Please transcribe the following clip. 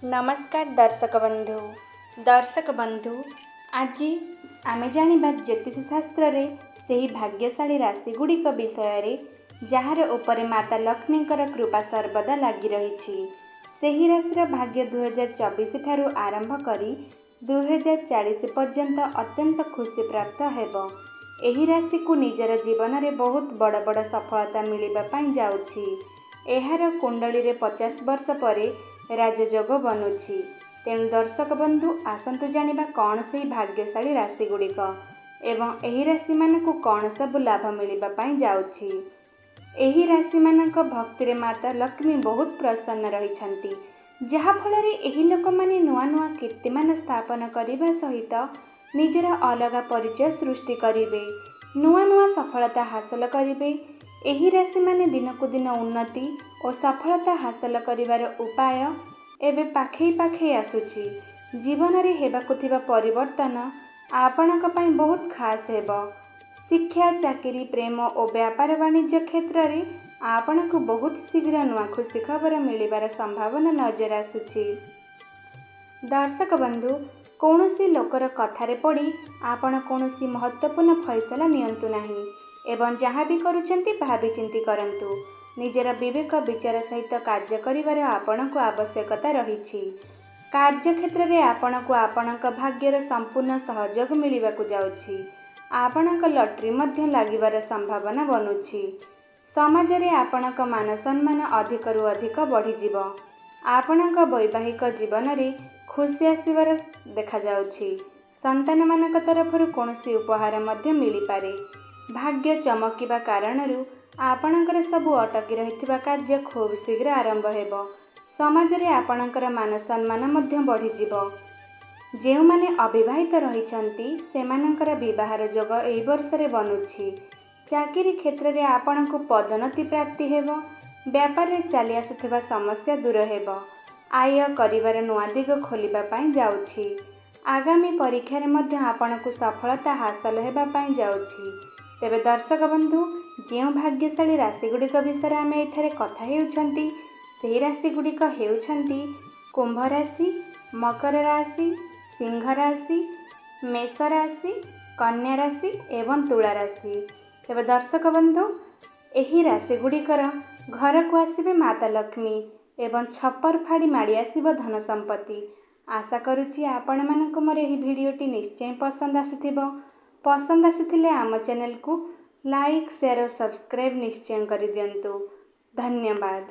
नमस्कार दर्शक बंधु आज आमे जानिबा ज्योतिष शास्त्र रे सेही भाग्यशाली राशि गुड़िक विषय जार उपरे माता लक्ष्मी कृपा सर्वदा लगी रही। सेही राशि भाग्य 2024 ठारू आरंभ करी 2040 पर्यंत अत्यंत खुशी प्राप्त हेबो। एही राशि को निजर जीवन रे बहुत बड़ बड़ सफलता मिलिबा पाई जाउछि। एहार कुंडली रे 50 वर्ष परे राजयोग बनुछि। तेणु दर्शक बंधु आसंतु जानिबा कौन से भाग्यशाली राशि गुड़िक एवं एही राशि मानकु कौन सब लाभ मिलिबा पाई जाउछि। एही राशि मानक भक्ति रे माता लक्ष्मी बहुत प्रसन्न रहिछंती, जहा फल रे एही लोक माने नुआ नुआ कीर्तिमान स्थापन करिबा सहित निजर अलगा परिचय सृष्टि करिवे, नुआ नुआ सफलता हासिल करिवे। एही राशि माने दिनकु दिन उन्नति और सफलता हासिल करिवार उपाय एबे पाखई पाखई आसुछि। जीवन रे हेबाकु थिबा परिवर्तन आपणक पई बहुत खास हेबो। शिक्षा, चाकरी, प्रेम और व्यापार वाणिज्य क्षेत्र रे आपणकु बहुत शीघ्र नुआ खुशी खबर मिलिबार संभावना नजर आसुछि। दर्शक बंधु कौनसी लोकर कथारे पड़ी आपण कौनसी महत्वपूर्ण फैसला नियंतु नाही एवं जहाँ भी करुचंती भावी चिंती करंतु। निजर विवेक विचार सहित कार्य करिवार आपणकु आवश्यकता रहिछि। कार्य क्षेत्र रे आपणकु आपणक भाग्यर संपूर्ण सहयोग मिलिबाकु जाउछि। आपणक लटरी मध्य लागिबार संभावना बनुछि। समाज रे आपणक मान सम्मान अधिकरु अधिक बढ़ी जिवो। आपणक वैवाहिक जीवन रे खुशी आसिबार देखा जाउछि। संतान मानक तरफरु कोनोसी उपहार मध्य मिली पारे। भाग्य चमकिबा कारणरु आपणकर सबु अटकी रहिथिबा कार्य खूब शीघ्र आरंभ हेबो। समाज रे आपणकर मान सम्मान मध्य बढ़ी जिवो। जेउ माने अविवाहित रहिछंती सेमानकर विवाहर योग एई वर्ष रे बनुछि। चाकरी क्षेत्र रे आपणकु पदोन्नति प्राप्ति हेबो। व्यापार रे चली आसुथिबा समस्या दूर हेबो। आय करिवार नुआ दिग खोलिबा पाई जाउछि। आगामी परीक्षा रे मध्य आपणकु सफलता हासिल हेबा पाई जाउछि। तेबे दर्शक बंधु जेउ भाग्यशाली राशि गुड़िक विषय आमे एठारे कथा हेउछंती सेही राशि गुड़िक हेउछंती कुंभ राशि, मकर राशि, सिंह राशि, मेष राशि, कन्या राशि एवं तुला राशि। तेबे दर्शक बंधु एही राशि गुड़िकर घर को आसिबे माता लक्ष्मी एवं छप्पर फाड़ी माड़ी आसिबो धन संपत्ति। आशा करुछि आपण मानक मोर एही भिडियोटी निश्चय पसंद आसिथिबो। पसंद आसिथिले आम चैनल को लाइक, शेयर और सब्सक्राइब निश्चय करि दियंतु। धन्यवाद।